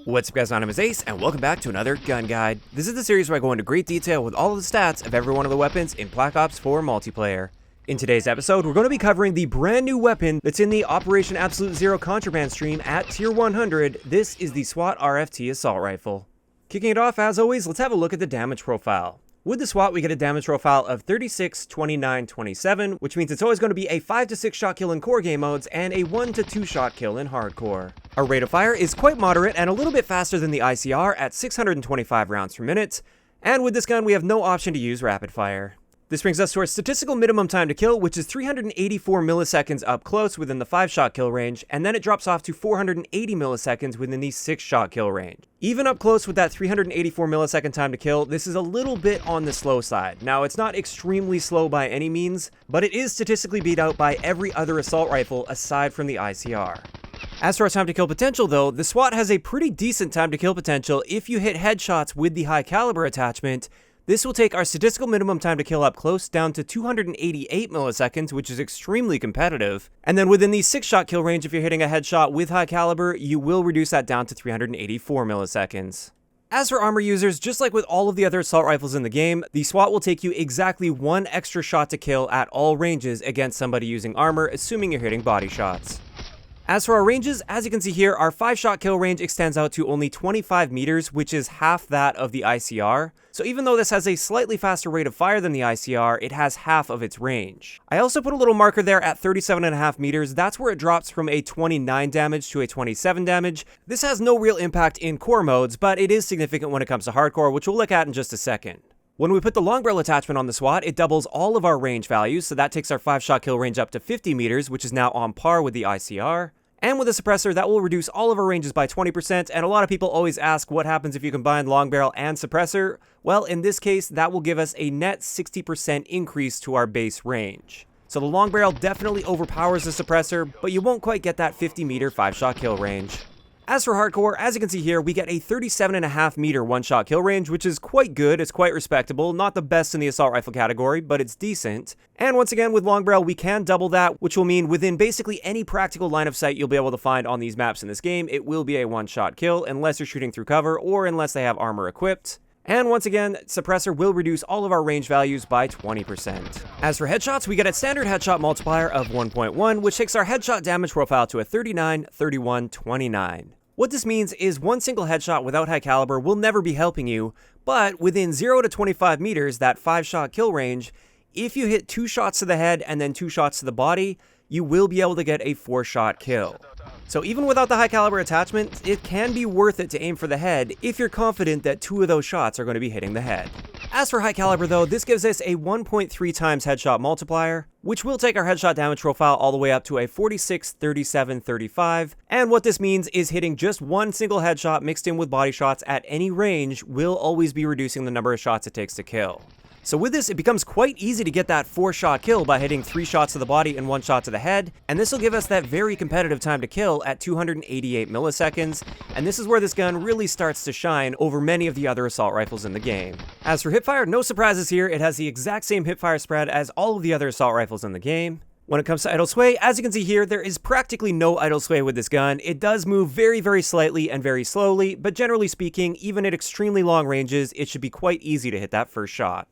What's up guys, my name is Ace, and welcome back to another gun guide. This is the series where I go into great detail with all of the stats of every one of the weapons in Black Ops 4 multiplayer. In today's episode, we're going to be covering the brand new weapon that's in the Operation Absolute Zero Contraband stream at Tier 100. This is the SWAT RFT Assault Rifle. Kicking it off, as always, let's have a look at the damage profile. With the SWAT, we get a damage profile of 36, 29, 27, which means it's always going to be a 5 to 6 shot kill in core game modes and a 1 to 2 shot kill in hardcore. Our rate of fire is quite moderate and a little bit faster than the ICR at 625 rounds per minute, and with this gun we have no option to use rapid fire. This brings us to our statistical minimum time to kill, which is 384 milliseconds up close within the 5-shot kill range, and then it drops off to 480 milliseconds within the 6-shot kill range. Even up close with that 384 millisecond time to kill, this is a little bit on the slow side. Now, it's not extremely slow by any means, but it is statistically beat out by every other assault rifle aside from the ICR. As for our time to kill potential though, the SWAT has a pretty decent time to kill potential if you hit headshots with the high caliber attachment. This will take our statistical minimum time to kill up close down to 288 milliseconds, which is extremely competitive. And then within the 6-shot kill range, if you're hitting a headshot with high caliber, you will reduce that down to 384 milliseconds. As for armor users, just like with all of the other assault rifles in the game, the SWAT will take you exactly 1 extra shot to kill at all ranges against somebody using armor, assuming you're hitting body shots. As for our ranges, as you can see here, our 5-shot kill range extends out to only 25 meters, which is half that of the ICR. So even though this has a slightly faster rate of fire than the ICR, it has half of its range. I also put a little marker there at 37.5 meters. That's where it drops from a 29 damage to a 27 damage. This has no real impact in core modes, but it is significant when it comes to hardcore, which we'll look at in just a second. When we put the long barrel attachment on the SWAT, it doubles all of our range values, so that takes our 5-shot kill range up to 50 meters, which is now on par with the ICR. And with a suppressor, that will reduce all of our ranges by 20%, and a lot of people always ask what happens if you combine long barrel and suppressor. Well, in this case, that will give us a net 60% increase to our base range. So the long barrel definitely overpowers the suppressor, but you won't quite get that 50-meter 5-shot kill range. As for hardcore, as you can see here, we get a 37.5 meter 1-shot kill range, which is quite good, it's quite respectable, not the best in the assault rifle category, but it's decent. And once again, with long barrel, we can double that, which will mean within basically any practical line of sight you'll be able to find on these maps in this game, it will be a 1-shot kill, unless you're shooting through cover or unless they have armor equipped. And once again, suppressor will reduce all of our range values by 20%. As for headshots, we get a standard headshot multiplier of 1.1, which takes our headshot damage profile to a 39, 31, 29. What this means is one single headshot without high caliber will never be helping you, but within 0 to 25 meters, that 5-shot kill range, if you hit 2 shots to the head and then 2 shots to the body, you will be able to get a 4-shot kill. So even without the high caliber attachment, it can be worth it to aim for the head if you're confident that 2 of those shots are going to be hitting the head. As for high caliber though, this gives us a 1.3 times headshot multiplier, which will take our headshot damage profile all the way up to a 46, 37, 35. And what this means is hitting just one single headshot mixed in with body shots at any range will always be reducing the number of shots it takes to kill. So with this, it becomes quite easy to get that 4-shot kill by hitting 3 shots to the body and 1 shot to the head, and this will give us that very competitive time to kill at 288 milliseconds, and this is where this gun really starts to shine over many of the other assault rifles in the game. As for hipfire, no surprises here, it has the exact same hipfire spread as all of the other assault rifles in the game. When it comes to idle sway, as you can see here, there is practically no idle sway with this gun. It does move very, very slightly and very slowly, but generally speaking, even at extremely long ranges, it should be quite easy to hit that first shot.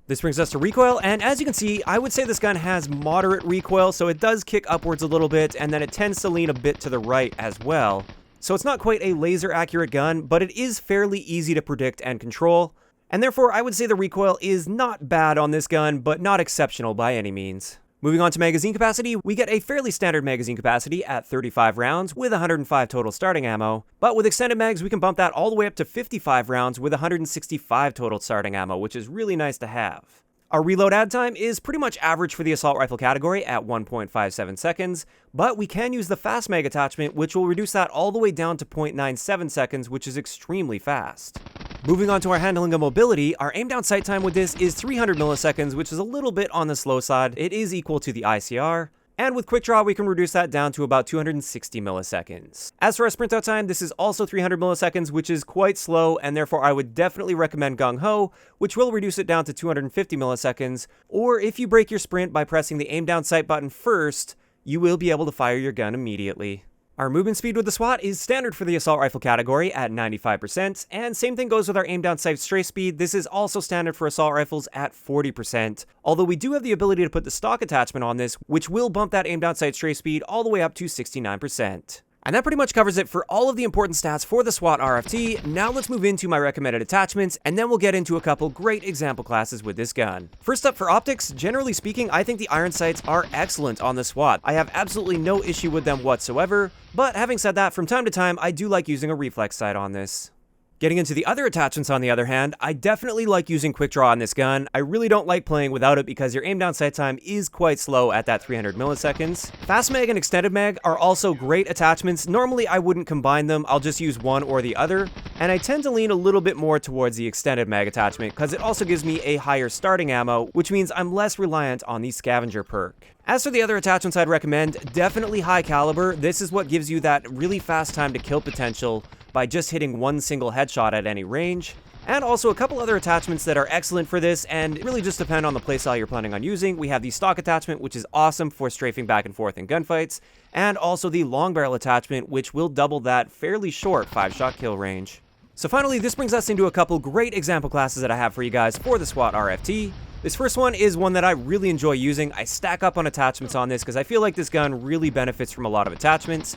This brings us to recoil, and as you can see, I would say this gun has moderate recoil, so it does kick upwards a little bit, and then it tends to lean a bit to the right as well. So it's not quite a laser accurate gun, but it is fairly easy to predict and control, and therefore I would say the recoil is not bad on this gun, but not exceptional by any means. Moving on to magazine capacity, we get a fairly standard magazine capacity at 35 rounds with 105 total starting ammo, but with extended mags we can bump that all the way up to 55 rounds with 165 total starting ammo, which is really nice to have. Our reload add time is pretty much average for the assault rifle category at 1.57 seconds, but we can use the fast mag attachment, which will reduce that all the way down to 0.97 seconds, which is extremely fast. Moving on to our handling and mobility, our aim down sight time with this is 300 milliseconds, which is a little bit on the slow side. It is equal to the ICR. And with quick draw, we can reduce that down to about 260 milliseconds. As for our sprint out time, this is also 300 milliseconds, which is quite slow, and therefore I would definitely recommend Gung Ho, which will reduce it down to 250 milliseconds, or if you break your sprint by pressing the aim down sight button first, you will be able to fire your gun immediately. Our movement speed with the SWAT is standard for the assault rifle category at 95%, and same thing goes with our aim down sight strafe speed. This is also standard for assault rifles at 40%, although we do have the ability to put the stock attachment on this, which will bump that aim down sight strafe speed all the way up to 69%. And that pretty much covers it for all of the important stats for the SWAT RFT. Now let's move into my recommended attachments, and then we'll get into a couple great example classes with this gun. First up, for optics, generally speaking, I think the iron sights are excellent on the SWAT. I have absolutely no issue with them whatsoever, but having said that, from time to time, I do like using a reflex sight on this. Getting into the other attachments on the other hand, I definitely like using quick draw on this gun. I really don't like playing without it because your aim down sight time is quite slow at that 300 milliseconds. Fast mag and extended mag are also great attachments. Normally I wouldn't combine them, I'll just use one or the other, and I tend to lean a little bit more towards the extended mag attachment because it also gives me a higher starting ammo, which means I'm less reliant on the scavenger perk. As for the other attachments I'd recommend, definitely high caliber. This is what gives you that really fast time to kill potential by just hitting one single headshot at any range. And also a couple other attachments that are excellent for this and really just depend on the playstyle you're planning on using. We have the stock attachment, which is awesome for strafing back and forth in gunfights, and also the long barrel attachment, which will double that fairly short 5-shot kill range. So finally, this brings us into a couple great example classes that I have for you guys for the SWAT RFT. This first one is one that I really enjoy using. I stack up on attachments on this because I feel like this gun really benefits from a lot of attachments.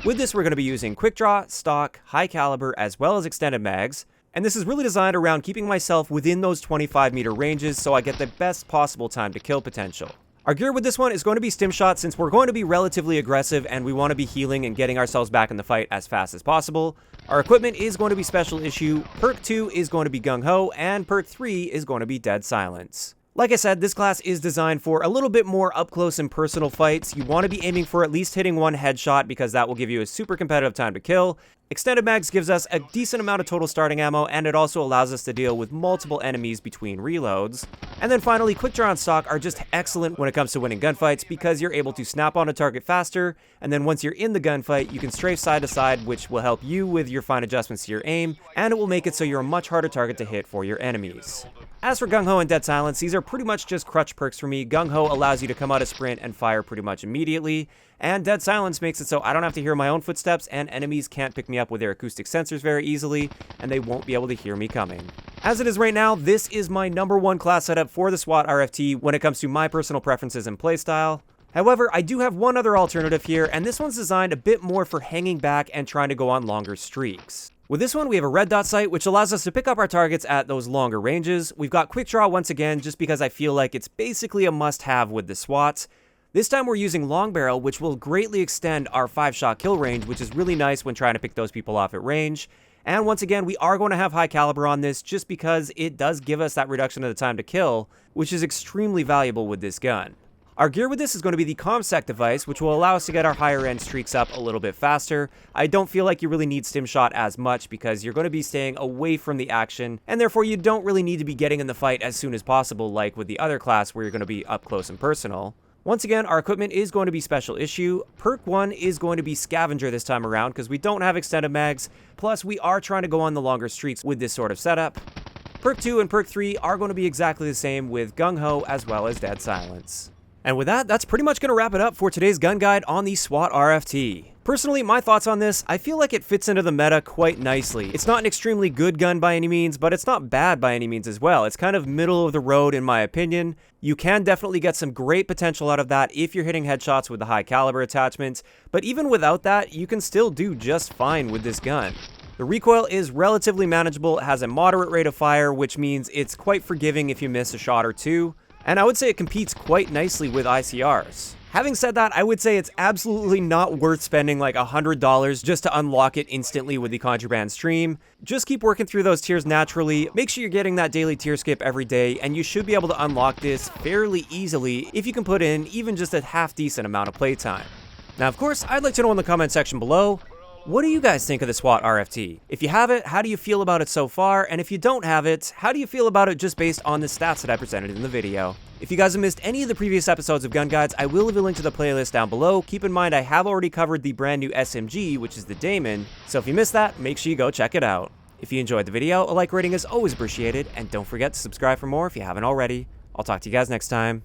With this, we're going to be using quick draw, stock, high caliber, as well as extended mags. And this is really designed around keeping myself within those 25-meter ranges so I get the best possible time to kill potential. Our gear with this one is going to be stim shot since we're going to be relatively aggressive and we want to be healing and getting ourselves back in the fight as fast as possible. Our equipment is going to be special issue, perk 2 is going to be gung ho, and perk 3 is going to be dead silence. Like I said, this class is designed for a little bit more up close and personal fights. You want to be aiming for at least hitting one headshot because that will give you a super competitive time to kill. Extended mags gives us a decent amount of total starting ammo, and it also allows us to deal with multiple enemies between reloads. And then finally, quick draw and stock are just excellent when it comes to winning gunfights because you're able to snap on a target faster, and then once you're in the gunfight, you can strafe side to side, which will help you with your fine adjustments to your aim, and it will make it so you're a much harder target to hit for your enemies. As for gung ho and dead silence, these are pretty much just crutch perks for me. Gung ho allows you to come out of sprint and fire pretty much immediately, and dead silence makes it so I don't have to hear my own footsteps and enemies can't pick me up with their acoustic sensors very easily, and they won't be able to hear me coming. As it is right now, this is my #1 class setup for the SWAT RFT when it comes to my personal preferences and playstyle. However, I do have one other alternative here, and this one's designed a bit more for hanging back and trying to go on longer streaks. With this one, we have a red dot sight, which allows us to pick up our targets at those longer ranges. We've got quick draw once again, just because I feel like it's basically a must-have with the SWAT. This time we're using long barrel, which will greatly extend our 5-shot kill range, which is really nice when trying to pick those people off at range. And once again, we are going to have high caliber on this just because it does give us that reduction of the time to kill, which is extremely valuable with this gun. Our gear with this is going to be the ComSec device, which will allow us to get our higher end streaks up a little bit faster. I don't feel like you really need stim shot as much because you're going to be staying away from the action, and therefore you don't really need to be getting in the fight as soon as possible like with the other class where you're going to be up close and personal. Once again, our equipment is going to be special issue. Perk 1 is going to be scavenger this time around because we don't have extended mags, plus we are trying to go on the longer streaks with this sort of setup. Perk 2 and Perk 3 are going to be exactly the same with gung ho as well as dead silence. And with that, that's pretty much going to wrap it up for today's gun guide on the SWAT RFT. Personally, my thoughts on this, I feel like it fits into the meta quite nicely. It's not an extremely good gun by any means, but it's not bad by any means as well. It's kind of middle of the road in my opinion. You can definitely get some great potential out of that if you're hitting headshots with the high caliber attachments, but even without that, you can still do just fine with this gun. The recoil is relatively manageable, it has a moderate rate of fire, which means it's quite forgiving if you miss a shot or two. And I would say it competes quite nicely with ICRs. Having said that, I would say it's absolutely not worth spending like $100 just to unlock it instantly with the contraband stream. Just keep working through those tiers naturally, make sure you're getting that daily tier skip every day, and you should be able to unlock this fairly easily if you can put in even just a half decent amount of playtime. Now of course, I'd like to know in the comment section below, what do you guys think of the SWAT RFT? If you have it, how do you feel about it so far? And if you don't have it, how do you feel about it just based on the stats that I presented in the video? If you guys have missed any of the previous episodes of Gun Guides, I will leave a link to the playlist down below. Keep in mind I have already covered the brand new SMG, which is the Damon, so if you missed that, make sure you go check it out. If you enjoyed the video, a like rating is always appreciated, and don't forget to subscribe for more if you haven't already. I'll talk to you guys next time.